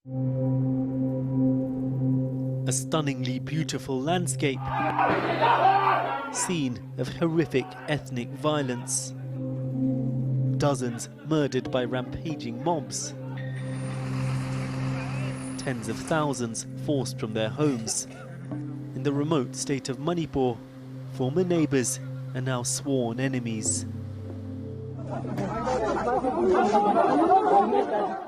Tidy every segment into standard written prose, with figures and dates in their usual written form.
A stunningly beautiful landscape, scene of horrific ethnic violence. Dozens murdered by rampaging mobs. Tens of thousands forced from their homes. In the remote state of Manipur, former neighbours are now sworn enemies.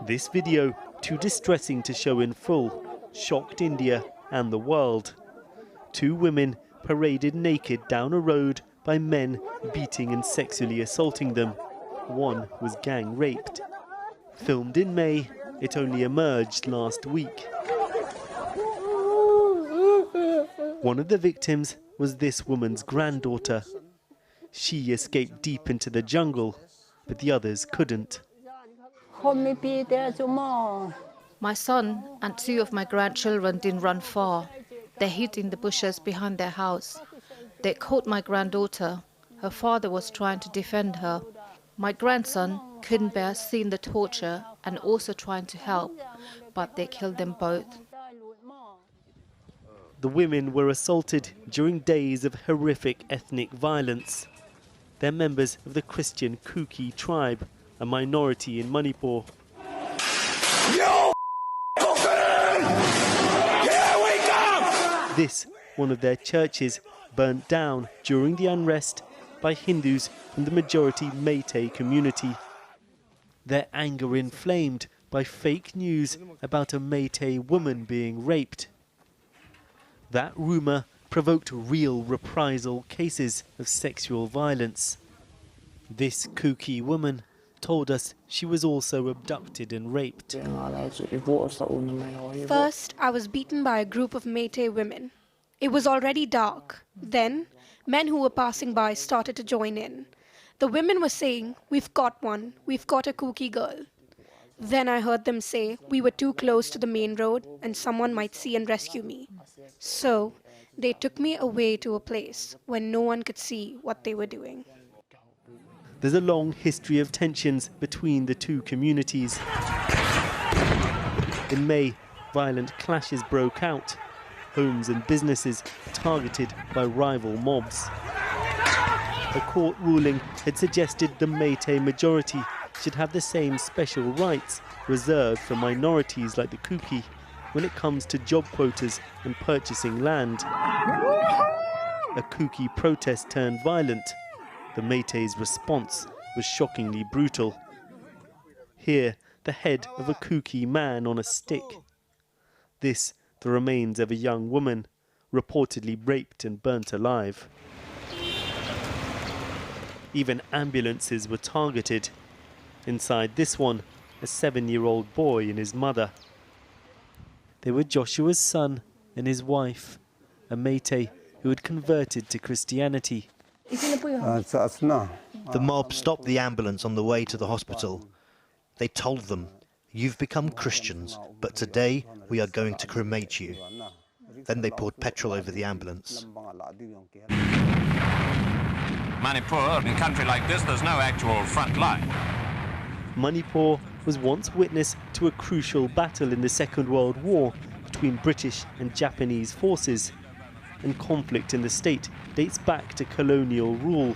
This video, too distressing to show in full, shocked India and the world. Two women paraded naked down a road by men beating and sexually assaulting them. One was gang raped. Filmed in May, it only emerged last week. One of the victims was this woman's granddaughter. She escaped deep into the jungle, but the others couldn't. My son and two of my grandchildren didn't run far. They hid in the bushes behind their house. They caught my granddaughter. Her father was trying to defend her. My grandson couldn't bear seeing the torture and also trying to help, but they killed them both. The women were assaulted during days of horrific ethnic violence. They're members of the Christian Kuki tribe, a minority in Manipur. This, one of their churches, burnt down during the unrest by Hindus from the majority Meitei community. Their anger inflamed by fake news about a Meitei woman being raped. That rumour provoked real reprisal cases of sexual violence. This Kuki woman told us she was also abducted and raped. First, I was beaten by a group of Meitei women. It was already dark. Then, men who were passing by started to join in. The women were saying, "We've got one, we've got a Kuki girl." Then I heard them say we were too close to the main road and someone might see and rescue me. So, they took me away to a place where no one could see what they were doing. There's a long history of tensions between the two communities. In May, violent clashes broke out. Homes and businesses targeted by rival mobs. A court ruling had suggested the Meitei majority should have the same special rights reserved for minorities like the Kuki when it comes to job quotas and purchasing land. A Kuki protest turned violent. The Meitei's response was shockingly brutal. Here, the head of a Kuki man on a stick. This, the remains of a young woman, reportedly raped and burnt alive. Even ambulances were targeted. Inside this one, a 7-year-old boy and his mother. They were Joshua's son and his wife, a Meitei who had converted to Christianity. The mob stopped the ambulance on the way to the hospital. They told them, "You've become Christians, but today we are going to cremate you." Then they poured petrol over the ambulance. Manipur, in a country like this, there's no actual front line. Manipur was once witness to a crucial battle in the Second World War between British and Japanese forces. And conflict in the state dates back to colonial rule,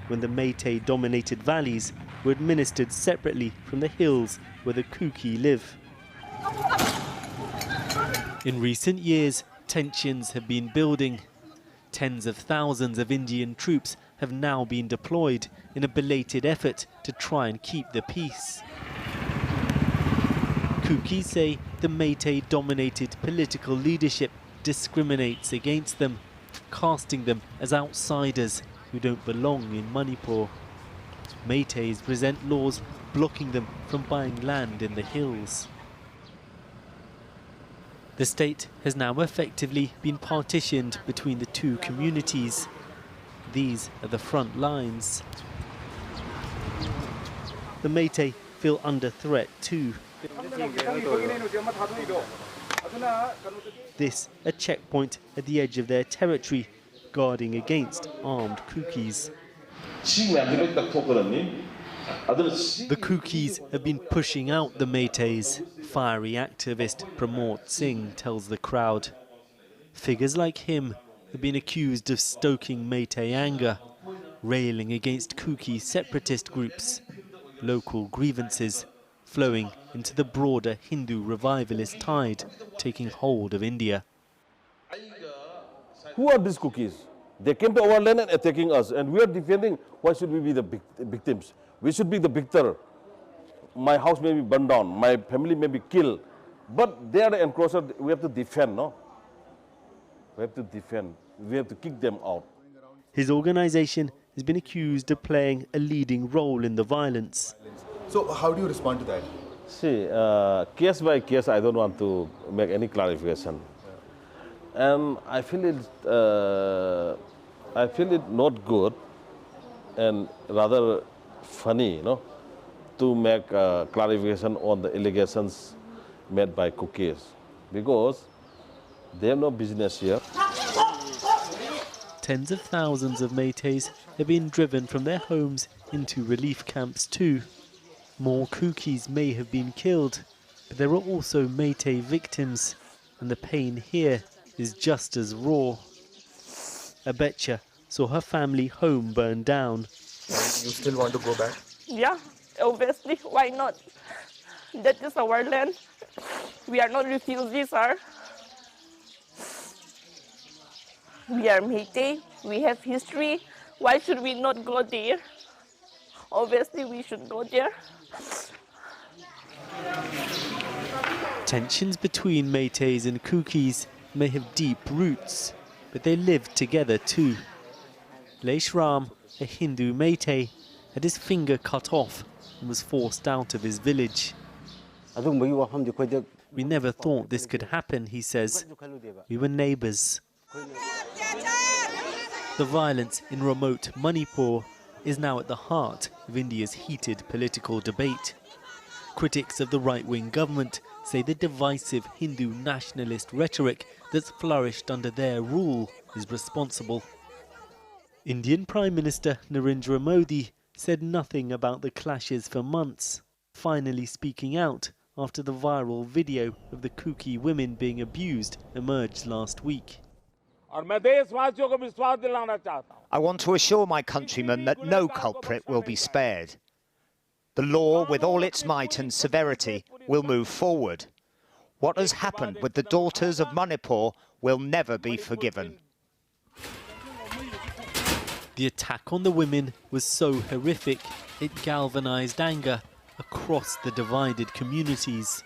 when the Meitei-dominated valleys were administered separately from the hills where the Kuki live. In recent years, tensions have been building. Tens of thousands of Indian troops have now been deployed in a belated effort to try and keep the peace. Kuki say the Meitei-dominated political leadership discriminates against them, casting them as outsiders who don't belong in Manipur. Meiteis present laws blocking them from buying land in the hills. The state has now effectively been partitioned between the two communities. These are the front lines. The Meitei feel under threat too. This a checkpoint at the edge of their territory, guarding against armed Kukis. The Kukis have been pushing out the Meiteis, fiery activist Pramod Singh tells the crowd. Figures like him have been accused of stoking Meitei anger, railing against Kuki separatist groups, local grievances flowing into the broader Hindu revivalist tide taking hold of India. Who are these Kukis? They came to our land and attacking us, and we are defending. Why should we be the victims? We should be the victor. My house may be burned down, my family may be killed, but they are the encroacher. We have to defend, no? We have to defend. We have to kick them out. His organisation has been accused of playing a leading role in the violence. So how do you respond to that? See, case by case, I don't want to make any clarification. And I feel it not good and rather funny, you know, to make clarification on the allegations made by Kukis, because they have no business here. Tens of thousands of Meiteis have been driven from their homes into relief camps too. More Kukis may have been killed, but there are also Meitei victims, and the pain here is just as raw. Abecha saw her family home burn down. You still want to go back? Yeah, obviously, why not? That is our land. We are not refugees, sir. We are Meitei, we have history. Why should we not go there? Obviously, we should go there. Tensions between Meiteis and Kukis may have deep roots, but they live together too. Leish Ram, a Hindu Meitei, had his finger cut off and was forced out of his village. We never thought this could happen, he says. We were neighbours. The violence in remote Manipur is now at the heart of India's heated political debate. Critics of the right-wing government say the divisive Hindu nationalist rhetoric that's flourished under their rule is responsible. Indian Prime Minister Narendra Modi said nothing about the clashes for months, finally speaking out after the viral video of the Kuki women being abused emerged last week. I want to assure my countrymen that no culprit will be spared. The law, with all its might and severity, will move forward. What has happened with the daughters of Manipur will never be forgiven. The attack on the women was so horrific, it galvanized anger across the divided communities.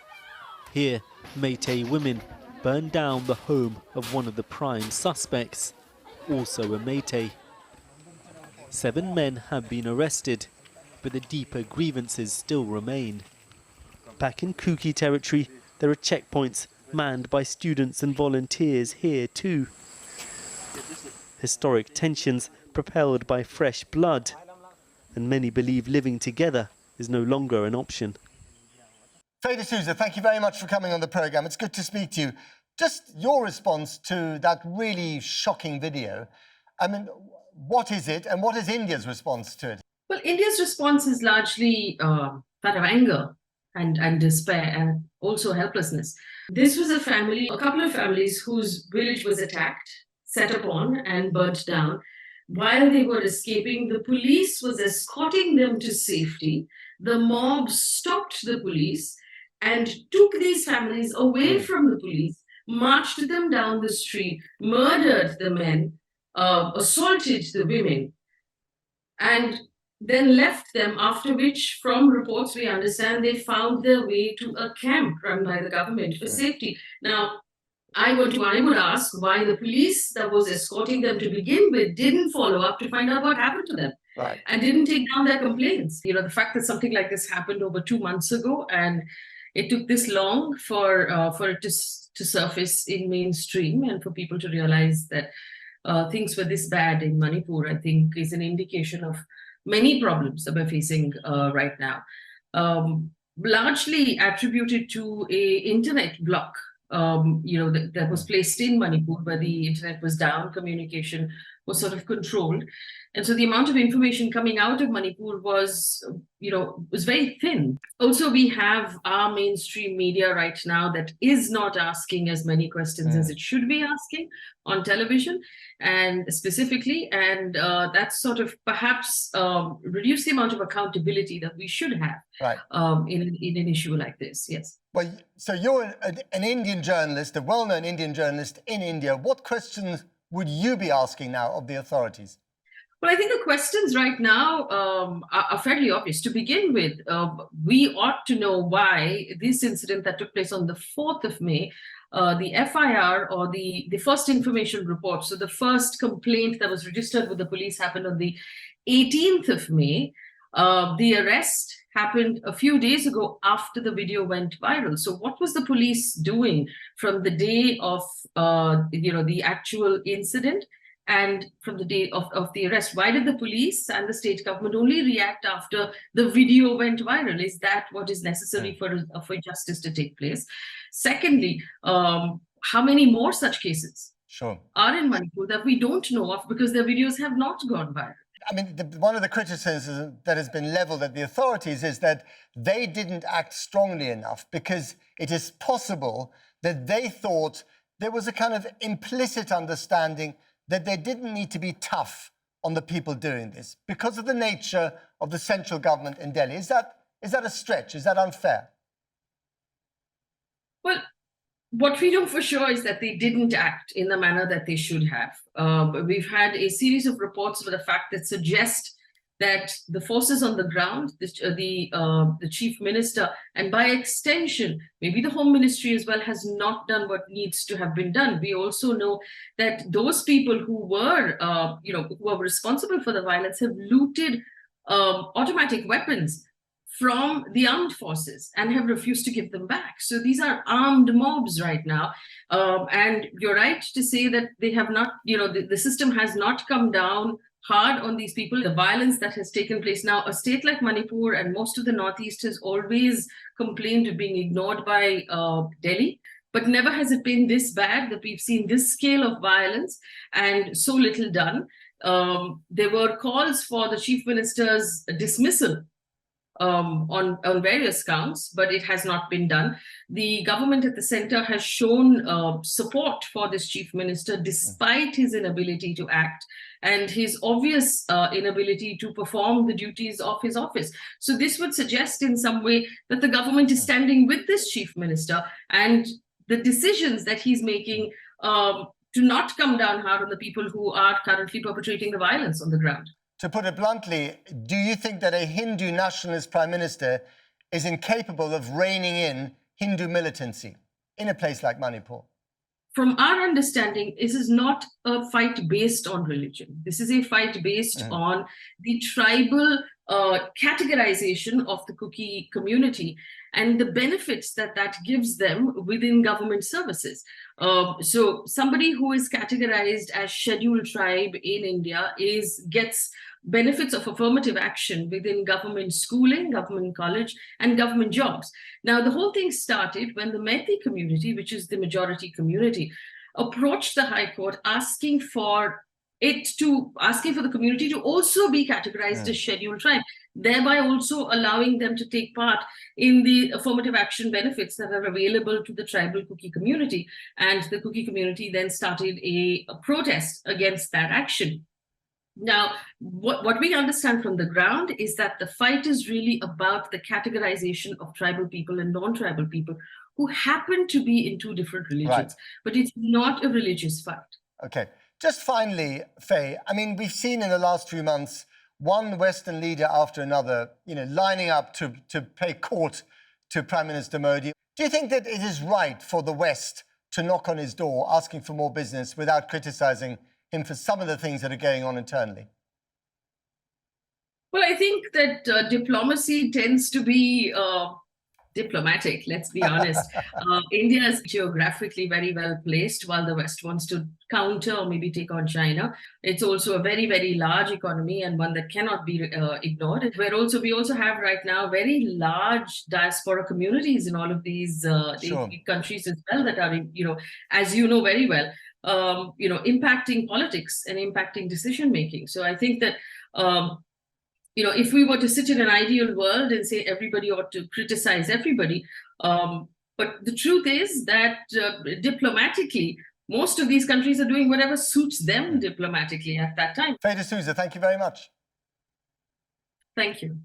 Here, Meitei women burned down the home of one of the prime suspects, also a Meitei. 7 men have been arrested, but the deeper grievances still remain. Back in Kuki territory, there are checkpoints manned by students and volunteers here too. Historic tensions propelled by fresh blood, and many believe living together is no longer an option. Faye D'Souza, thank you very much for coming on the programme. It's good to speak to you. Just your response to that really shocking video. I mean, what is it and what is India's response to it? Well, India's response is largely that of anger and despair and also helplessness. This was a couple of families whose village was attacked, set upon and burnt down. While they were escaping, the police was escorting them to safety. The mob stopped the police and took these families away from the police, marched them down the street, murdered the men, assaulted the women, and then left them, after which, from reports we understand, they found their way to a camp run by the government for safety. Now, I would ask why the police that was escorting them to begin with didn't follow up to find out what happened to them, right, and didn't take down their complaints. You know, the fact that something like this happened over 2 months ago and it took this long for it to surface in mainstream and for people to realize that things were this bad in Manipur, I think is an indication of many problems that we're facing right now. Largely attributed to a internet block, that was placed in Manipur, where the internet was down, communication was sort of controlled. And so the amount of information coming out of Manipur was, was very thin. Also, we have our mainstream media right now that is not asking as many questions as it should be asking on television and specifically. And that's sort of perhaps reduce the amount of accountability that we should have in an issue like this. Yes. Well, so you're an Indian journalist, a well-known Indian journalist in India. What questions would you be asking now of the authorities? Well, I think the questions right now are fairly obvious. To begin with, we ought to know why this incident that took place on the 4th of May, the FIR or the first information report, so the first complaint that was registered with the police happened on the 18th of May. The arrest happened a few days ago after the video went viral. So what was the police doing from the day of, the actual incident and from the day of the arrest? Why did the police and the state government only react after the video went viral? Is that what is necessary for justice to take place? Secondly, how many more such cases are in Manipur that we don't know of because their videos have not gone viral? I mean, one of the criticisms that has been levelled at the authorities is that they didn't act strongly enough because it is possible that they thought there was a kind of implicit understanding that they didn't need to be tough on the people doing this because of the nature of the central government in Delhi. Is that a stretch? Is that unfair? Well, what we know for sure is that they didn't act in the manner that they should have. We've had a series of reports of the fact that suggest that the forces on the ground, the chief minister, and by extension, maybe the home ministry as well, has not done what needs to have been done. We also know that those people who were, who were responsible for the violence have looted automatic weapons from the armed forces and have refused to give them back. So these are armed mobs right now. And you're right to say that they have not, the system has not come down hard on these people. The violence that has taken place now, a state like Manipur and most of the Northeast has always complained of being ignored by Delhi, but never has it been this bad that we've seen this scale of violence and so little done. There were calls for the chief minister's dismissal on various counts, but it has not been done. The government at the center has shown support for this chief minister despite his inability to act and his obvious inability to perform the duties of his office. So this would suggest in some way that the government is standing with this chief minister and the decisions that he's making to not come down hard on the people who are currently perpetrating the violence on the ground. To put it bluntly, do you think that a Hindu nationalist prime minister is incapable of reining in Hindu militancy in a place like Manipur? From our understanding, this is not a fight based on religion. This is a fight based on the tribal categorization of the Kuki community and the benefits that gives them within government services. So somebody who is categorized as scheduled tribe in India gets benefits of affirmative action within government schooling, government college, and government jobs. Now, the whole thing started when the Meiteis community, which is the majority community, approached the High Court asking for the community to also be categorized as scheduled tribe, thereby also allowing them to take part in the affirmative action benefits that are available to the tribal Kuki community. And the Kuki community then started a protest against that action. Now, what we understand from the ground is that the fight is really about the categorization of tribal people and non-tribal people who happen to be in two different religions, but it's not a religious fight. Okay. Just finally, Faye, I mean, we've seen in the last few months one Western leader after another, lining up to pay court to Prime Minister Modi. Do you think that it is right for the West to knock on his door asking for more business without criticizing him for some of the things that are going on internally? Well, I think that diplomacy tends to be diplomatic, let's be honest. India is geographically very well placed while the West wants to counter or maybe take on China. It's also a very, very large economy and one that cannot be ignored. We also have right now very large diaspora communities in all of these countries as well that are, as you know very well, impacting politics and impacting decision making. So I think that if we were to sit in an ideal world and say everybody ought to criticize everybody, but the truth is that diplomatically, most of these countries are doing whatever suits them diplomatically at that time. Faye D'Souza, thank you very much. Thank you.